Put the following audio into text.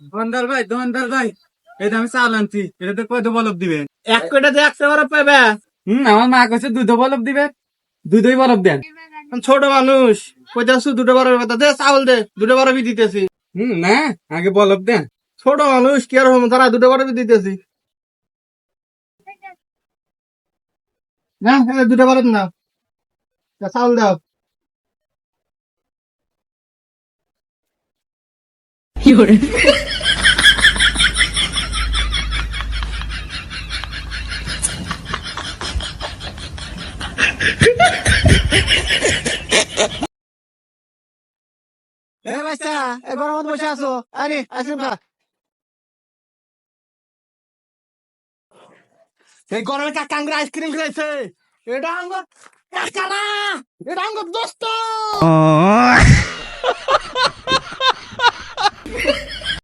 দোকানদার ভাই এই আমি চাল আনছি, এটাতে কত বলব দিবেন? এক কোটাতে 100 বরফ পাবে। আমার মা কইছে দুধ বলব দিবে, দুধই বলব দেন। ছোট মানুষ কইতাছু দুটো বরফের কথা, দে চাউল দে, দুটো বরফই দিতেছি। না, আগে বলব দেন। ছোট মানুষ কি আর হম, তারা দুটো বরফই দিতেছি। না দুটো বরফ না, চাউল দাও। এ বাচ্চা, এ গরমত বসে আছো, আরে আইসক্রিম খা। এই গরমে কাকাঙ্গরা আইসক্রিম খাইছে। এটা আঙ্গুর কাকা না, এটা আঙ্গুর দোস্ত।